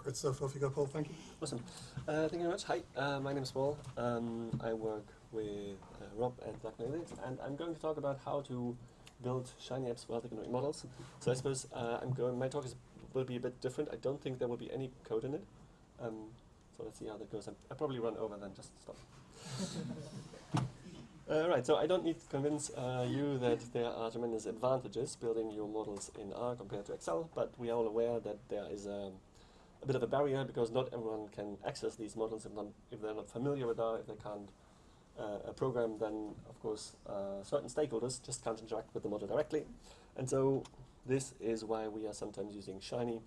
Great stuff. Off you go, Paul. Thank you. Awesome. Thank you very much. Hi, my name is Paul. I work with Rob and Zach Nailers, and I'm going to talk about how to build Shiny apps for health economic models. So I suppose my talk will be a bit different. I don't think there will be any code in it. So let's see how that goes. I'll probably run over, then just stop. Right, so I don't need to convince you that there are tremendous advantages building your models in R compared to Excel, but we are all aware that there is a bit of a barrier because not everyone can access these models if they're not familiar with R, if they can't program, then of course certain stakeholders just can't interact with the model directly. And so this is why we are sometimes using Shiny.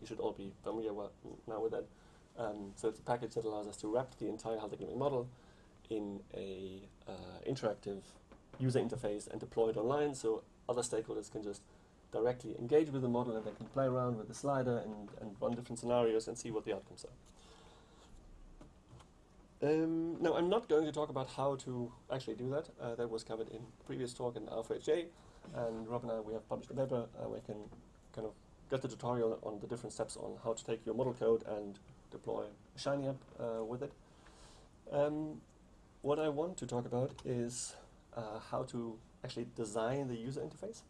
You should all be familiar now with that. So it's a package that allows us to wrap the entire health economic model in a interactive user interface and deploy it online, so other stakeholders can just directly engage with the model and they can play around with the slider and run different scenarios and see what the outcomes are. Now, I'm not going to talk about how to actually do that. That was covered in a previous talk in Alpha HTA, and Rob and I, we have published a paper where you can kind of get the tutorial on the different steps on how to take your model code and deploy a Shiny app with it. What I want to talk about is how to actually design the user interface.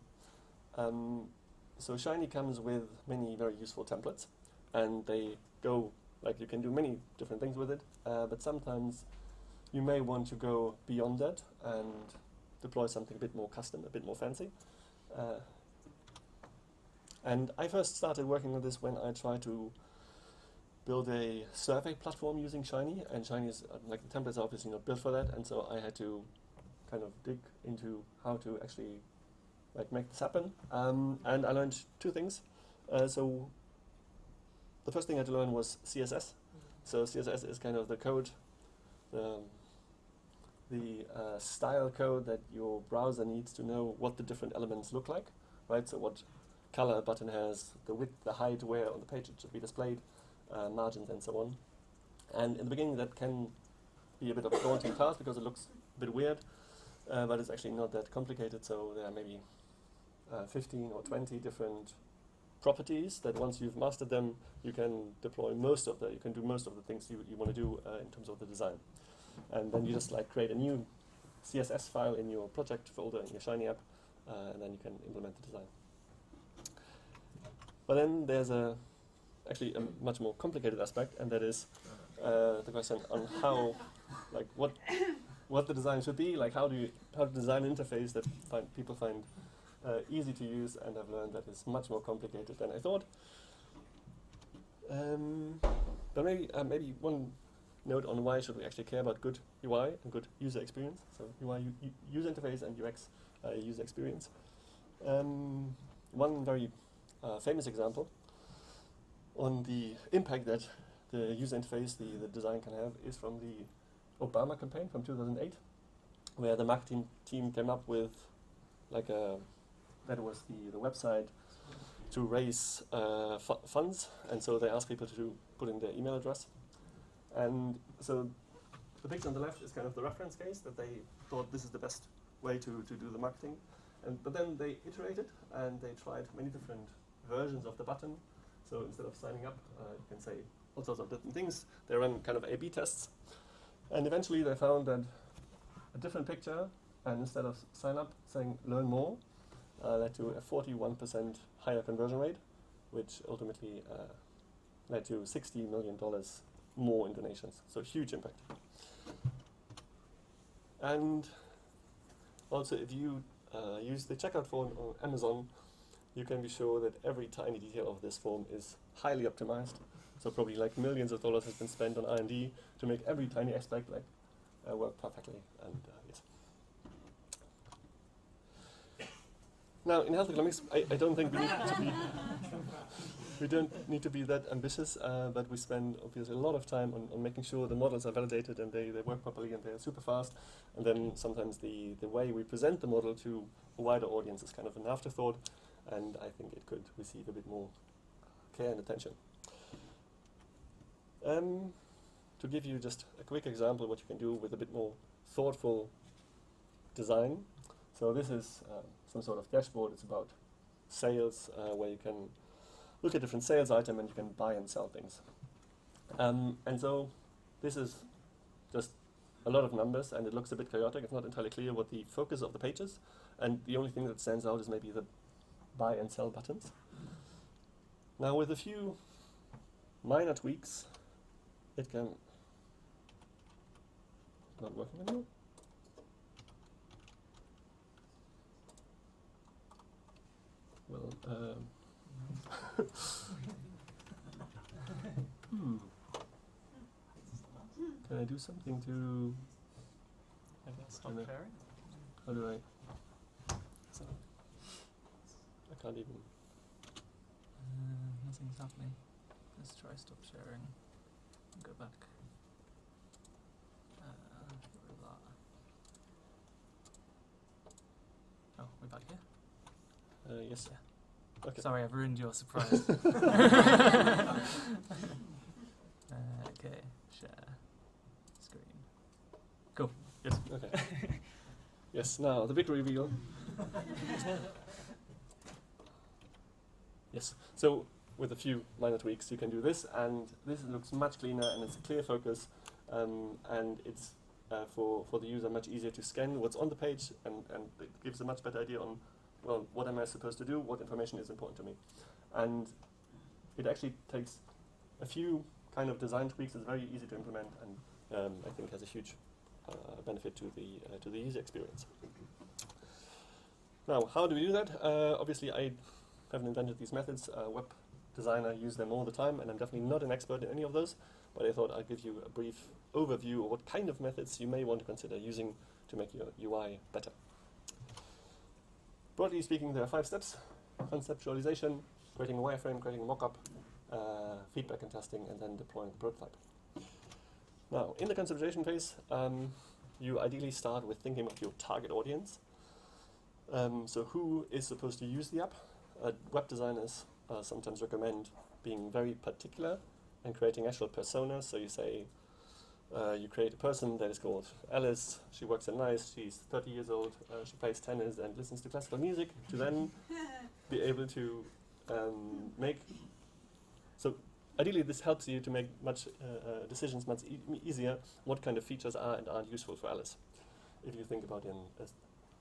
So Shiny comes with many very useful templates, and they go, like, you can do many different things with it, but sometimes you may want to go beyond that and deploy something a bit more custom, a bit more fancy. And I first started working on this when I tried to build a survey platform using Shiny, and Shiny is, like, the templates are obviously not built for that, and so I had to kind of dig into how to actually make this happen. And I learned two things. So the first thing I had to learn was CSS. So CSS is kind of the code, the style code that your browser needs to know what the different elements look like, right? So what color a button has, the width, the height, where on the page it should be displayed, margins and so on. And in the beginning that can be a bit of a daunting task because it looks a bit weird, but it's actually not that complicated. So there are maybe 15 or 20 different properties that once you've mastered them, you can deploy you can do most of the things you want to do in terms of the design. And then you just create a new CSS file in your project folder in your Shiny app, and then you can implement the design. But then there's actually a much more complicated aspect, and that is the question on how, what the design should be, how to design an interface that people find easy to use, and I've learned that it's much more complicated than I thought. But maybe one note on why should we actually care about good UI and good user experience. So UI, user interface, and UX, user experience. One very famous example on the impact that the user interface, the design can have, is from the Obama campaign from 2008, where the marketing team came up with that was the website to raise funds, and so they asked people to put in their email address. And so the picture on the left is kind of the reference case that they thought this is the best way to do the marketing. But then they iterated and they tried many different versions of the button. So instead of signing up, you can say all sorts of different things. They ran kind of A/B tests, and eventually they found that a different picture, and instead of sign up, saying learn more, led to a 41% higher conversion rate, which ultimately led to $60 million more in donations. So huge impact. And also, if you use the checkout form on Amazon, you can be sure that every tiny detail of this form is highly optimized. So probably millions of dollars has been spent on R&D to make every tiny aspect work perfectly. And yes. Now, in health economics, I don't think we don't need to be that ambitious, but we spend obviously a lot of time on making sure the models are validated and they work properly and they're super fast. And then sometimes the way we present the model to a wider audience is kind of an afterthought, and I think it could receive a bit more care and attention. To give you just a quick example of what you can do with a bit more thoughtful design. So this is some sort of dashboard. It's about sales, where you can look at different sales items, and you can buy and sell things. And so this is just a lot of numbers, and it looks a bit chaotic. It's not entirely clear what the focus of the page is, and the only thing that stands out is maybe the buy and sell buttons. Now, with a few minor tweaks, it can not working anymore. Well, Can I do something to? I guess stop sharing. How do I? So, I can't even. Nothing's happening. Let's try stop sharing. Go back. Get rid of that. Oh, we're back here? Yes. Yeah. Okay. Sorry, I've ruined your surprise. Okay, share screen. Cool. Yes. Okay. Yes. Now the big reveal. Yes. So with a few minor tweaks, you can do this, and this looks much cleaner, and it's a clear focus, and it's for the user much easier to scan what's on the page, and it gives a much better idea on, well, what am I supposed to do, what information is important to me. And it actually takes a few kind of design tweaks. It's very easy to implement, and I think has a huge benefit to the user experience. Now, how do we do that? Obviously, I haven't invented these methods. Web designer use them all the time, and I'm definitely not an expert in any of those, but I thought I'd give you a brief overview of what kind of methods you may want to consider using to make your UI better. Broadly speaking, there are 5 steps: conceptualization, creating a wireframe, creating a mockup, feedback and testing, and then deploying the prototype. Now, in the conceptualization phase, you ideally start with thinking of your target audience. So who is supposed to use the app? Web designers sometimes recommend being very particular and creating actual personas. So you say, you create a person that is called Alice. She works at NICE. She's 30 years old. She plays tennis and listens to classical music, to then be able to make. So ideally, this helps you to make decisions much easier. What kind of features are and aren't useful for Alice? If you think about a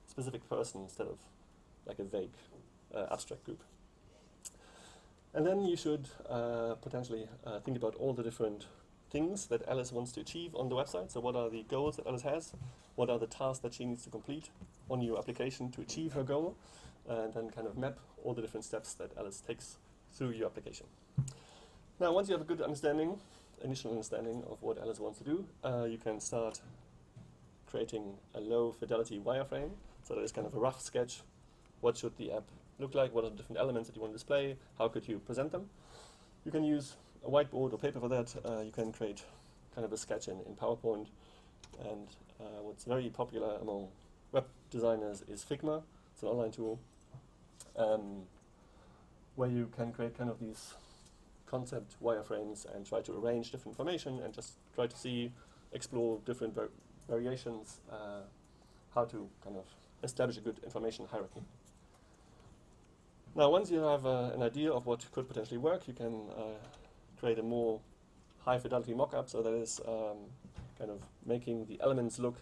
specific person instead of like a vague abstract group. And then you should potentially think about all the different things that Alice wants to achieve on the website. So what are the goals that Alice has? What are the tasks that she needs to complete on your application to achieve her goal? And then kind of map all the different steps that Alice takes through your application. Now, once you have a good initial understanding of what Alice wants to do, you can start creating a low fidelity wireframe. So that is kind of a rough sketch. What should the app look like? What are the different elements that you want to display? How could you present them? You can use a whiteboard or paper for that. You can create kind of a sketch in PowerPoint. And what's very popular among web designers is Figma. It's an online tool where you can create kind of these concept wireframes and try to arrange different information and just try to explore different variations, how to kind of establish a good information hierarchy. Now, once you have an idea of what could potentially work, you can create a more high-fidelity mock-up, so that is kind of making the elements look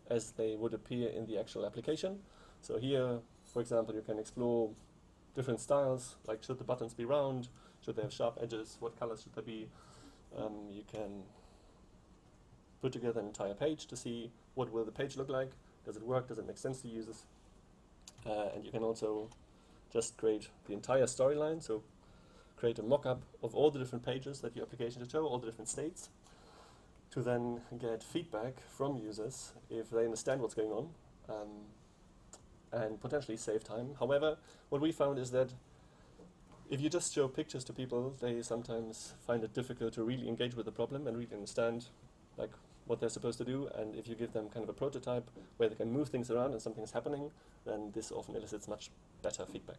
as they would appear in the actual application. So here, for example, you can explore different styles, like should the buttons be round, should they have sharp edges, what colors should they be. You can put together an entire page to see what will the page look like. Does it work? Does it make sense to users? And you can also just create the entire storyline, so create a mock-up of all the different pages that your application should show, all the different states, to then get feedback from users if they understand what's going on, and potentially save time. However, what we found is that if you just show pictures to people, they sometimes find it difficult to really engage with the problem and really understand like what they're supposed to do. And if you give them kind of a prototype where they can move things around and something's happening, then this often elicits much better feedback.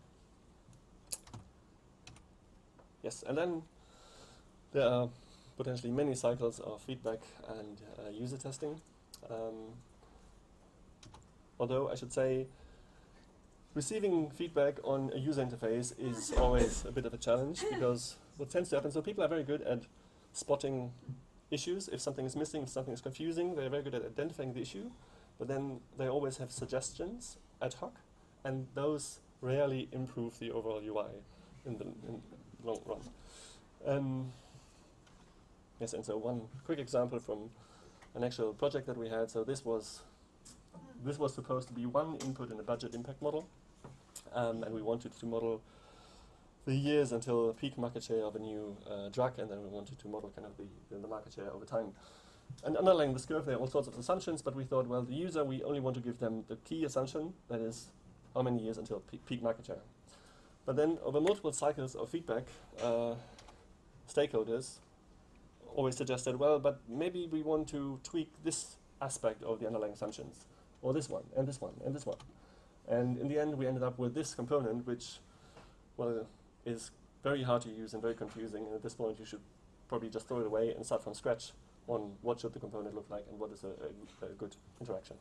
Yes, and then there are potentially many cycles of feedback and user testing. Although I should say receiving feedback on a user interface is always a bit of a challenge, because what tends to happen, so people are very good at spotting issues. If something is missing, if something is confusing, they're very good at identifying the issue, but then they always have suggestions ad hoc, and those rarely improve the overall UI in the long run. Yes, and so one quick example from an actual project that we had. So this was supposed to be one input in a budget impact model, and we wanted to model the years until peak market share of a new drug, and then we wanted to model kind of the market share over time. And underlying this curve, there are all sorts of assumptions, but we thought, well, the user, we only want to give them the key assumption, that is, how many years until peak market share. But then, over multiple cycles of feedback, stakeholders always suggested, well, but maybe we want to tweak this aspect of the underlying assumptions, or this one, and this one, and this one. And in the end, we ended up with this component, which, well, is very hard to use and very confusing. And at this point, you should probably just throw it away and start from scratch on what should the component look like and what is a good interaction.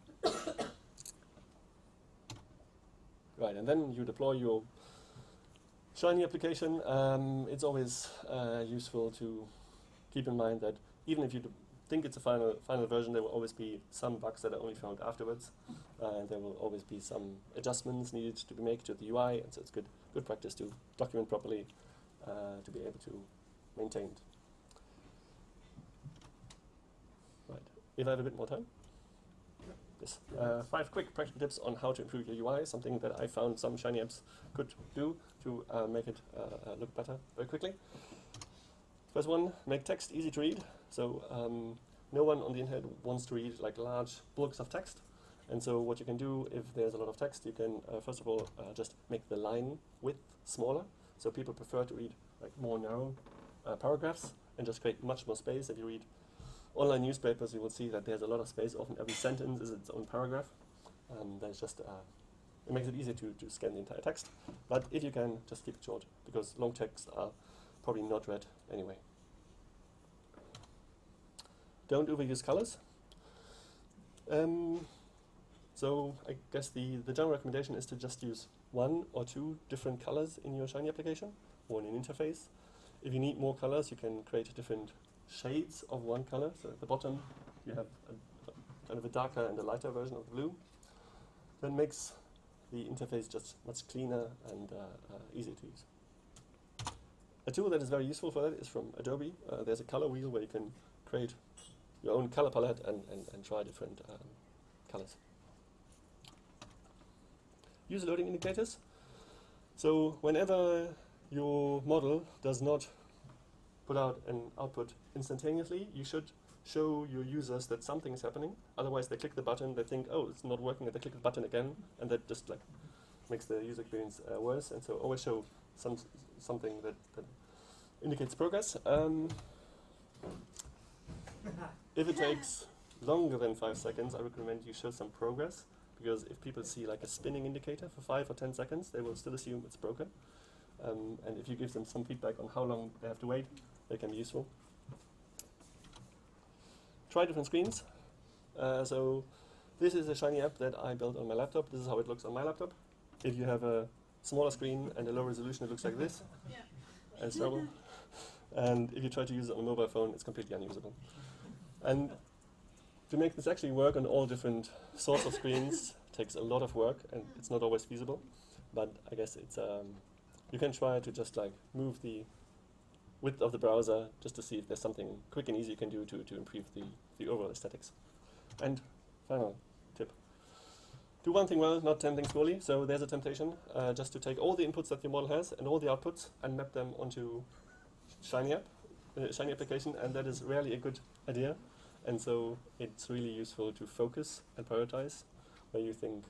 Right, and then you deploy your Shiny application. It's always useful to keep in mind that even if you think it's a final version, there will always be some bugs that are only found afterwards, and there will always be some adjustments needed to be made to the UI, and so it's good practice to document properly to be able to maintain it. Right. If I have a bit more time. Yes. 5 quick practical tips on how to improve your UI, something that I found some Shiny apps could do to make it look better very quickly. First one, make text easy to read. So no one on the internet wants to read like large blocks of text. And so what you can do if there's a lot of text, you can first of all just make the line width smaller. So people prefer to read like more narrow paragraphs and just create much more space. If you read online newspapers, you will see that there's a lot of space. Often every sentence is its own paragraph. There's just it makes it easier to scan the entire text. But if you can, just keep it short, because long texts are probably not read anyway. Don't overuse colors. So I guess the general recommendation is to just use 1 or 2 different colors in your Shiny application or in an interface. If you need more colors, you can create different shades of one color. So at the bottom, you have kind of a darker and a lighter version of the blue. That makes the interface just much cleaner and easier to use. A tool that is very useful for that is from Adobe. There's a color wheel where you can create your own color palette and try different colors. Use loading indicators. So whenever your model does not put out an output instantaneously, you should show your users that something is happening. Otherwise, they click the button, they think, oh, it's not working, and they click the button again, and that just like makes the user experience worse. And so always show something that indicates progress. If it takes longer than 5 seconds, I recommend you show some progress, because if people see like a spinning indicator for 5 or 10 seconds, they will still assume it's broken. And if you give them some feedback on how long they have to wait, they can be useful. Try different screens. So this is a Shiny app that I built on my laptop. This is how it looks on my laptop. If you have a smaller screen and a low resolution, it looks like this. Yeah. And it's terrible. And if you try to use it on a mobile phone, it's completely unusable. And to make this actually work on all different sorts of screens takes a lot of work, and it's not always feasible. But I guess it's you can try to just like move the width of the browser just to see if there's something quick and easy you can do to improve the overall aesthetics. And final tip. Do one thing well, not 10 things poorly. So there's a temptation just to take all the inputs that your model has and all the outputs and map them onto Shiny application, and that is rarely a good idea. And so it's really useful to focus and prioritize where you think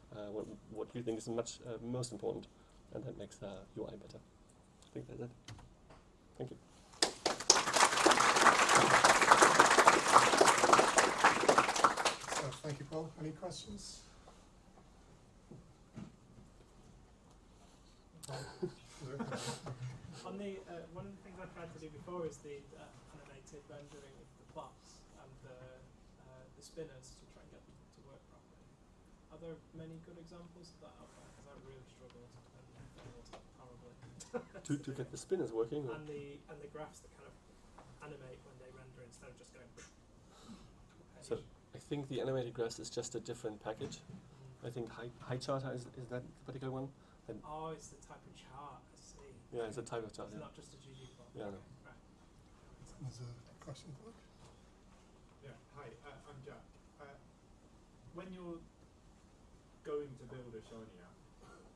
what you think is most important, and that makes UI better. I think that's it. Thank you. Thank you, Paul. Any questions? On the one of the things I tried to do before is the animated rendering of the plots and the spinners to try and get them to work properly. Are there many good examples of that out there? Because I really struggled and failed horribly. To get the spinners working? And the graphs that kind of animate when they render instead of just going. So I think the animated graphs is just a different package. I think HTA is that the particular one? And Oh, it's the type of chart, I see. yeah, it's a type of chart. It's Yeah. not just a ggplot. Yeah, no. Okay, right. There's a question. Yeah, hi, I'm Jack. When you're going to build a Shiny app,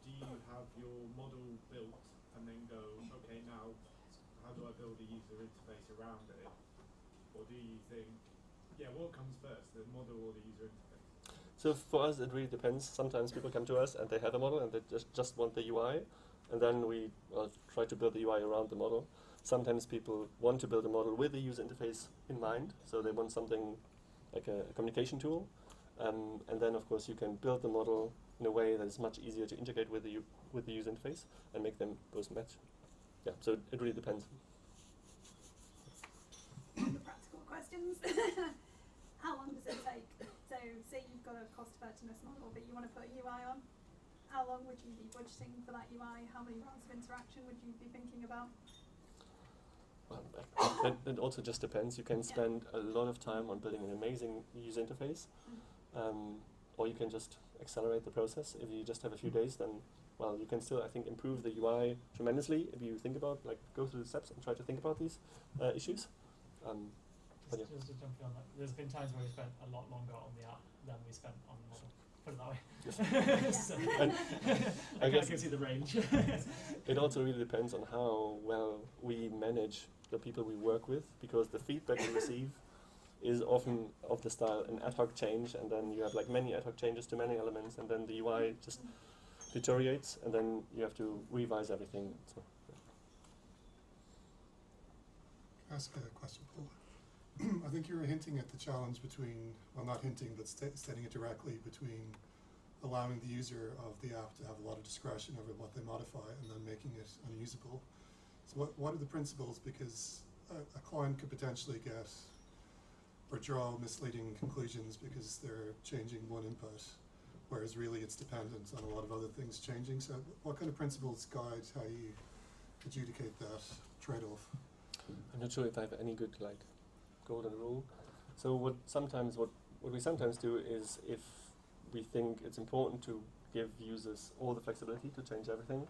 do you have your model built and then go, okay, now how do I build a user interface around it? Or do you think, yeah, what comes first, the model or the user interface? So for us, it really depends. Sometimes people come to us and they have a model and they just want the UI, and then we try to build the UI around the model. Sometimes people want to build a model with the user interface in mind, so they want something like a communication tool. And then, of course, you can build the model in a way that is much easier to integrate with the user interface and make them both match. Yeah, so it really depends. The practical questions. How long does it take? So say you've got a cost effectiveness model but you want to put a UI on. How long would you be budgeting for that UI? How many rounds of interaction would you be thinking about? Well, it also just depends. You can spend a lot of time on building an amazing user interface, or you can just accelerate the process. If you just have a few days, then, well, you can still, I think, improve the UI tremendously if you think about, like, go through the steps and try to think about these issues. But yeah. Just to jump in on that, there's been times where we spent a lot longer on the app than we spent on the model. Put it that way. Yes. So And I guess gives you the range. it also really depends on how well we manage the people we work with, because the feedback we receive is often of the style an ad hoc change, and then you have like many ad hoc changes to many elements, and then the UI just deteriorates, and then you have to revise everything. So, Can I ask a question, Paul? I think you were hinting at the challenge between, well, not hinting, but stating it directly, between allowing the user of the app to have a lot of discretion over what they modify and then making it unusable. So what are the principles? Because a client could potentially get or draw misleading conclusions because they're changing one input, whereas really it's dependent on a lot of other things changing. So what kind of principles guide how you adjudicate that trade-off? I'm not sure if I have any good like golden rule. So what we sometimes do is, if we think it's important to give users all the flexibility to change everything,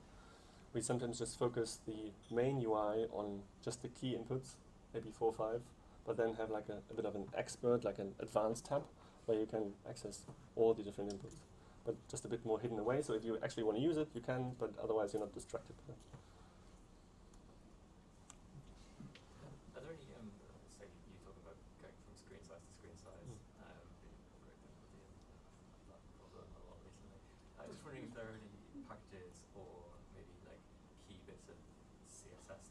we sometimes just focus the main UI on just the key inputs, maybe 4 or 5, but then have like a bit of an expert, like an advanced tab, where you can access all the different inputs, but just a bit more hidden away. So if you actually want to use it, you can, but otherwise you're not distracted. Are there any, say you talk about going from screen size to screen size, being incorporated with that problem a lot recently. I'm just wondering if there are any packages or maybe like key bits of CSS that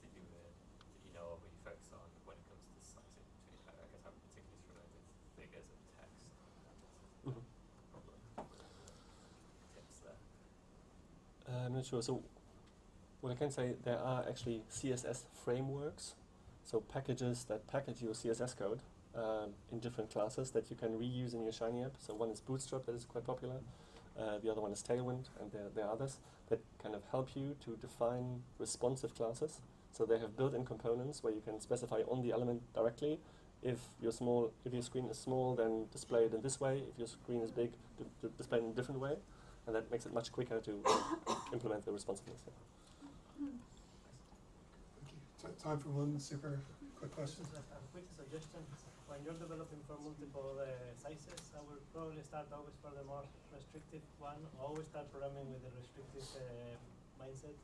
you know of or you focus on when it comes to sizing between, I guess I'm particularly struggling with figures and text. Problem. Tips there. I'm not sure. So what I can say, there are actually CSS frameworks, so packages that package your CSS code in different classes that you can reuse in your Shiny app. So one is Bootstrap, that is quite popular. The other one is Tailwind, and there are others that kind of help you to define responsive classes. So they have built-in components where you can specify on the element directly. If your screen is small, then display it in this way. If your screen is big, display it in a different way, and that makes it much quicker to implement the responsiveness. Yeah. Thank you. Time for one super quick question. A quick suggestion. When you're developing for multiple sizes, I would probably start always for the more restrictive one. Always start programming with the restrictive mindset.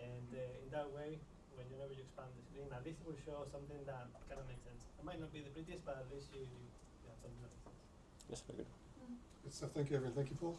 And in that way, whenever you expand the screen, at least it will show something that kind of makes sense. It might not be the prettiest, but at least you have something that makes sense. Yes, very good. Good stuff. Thank you, everyone. Thank you, Paul.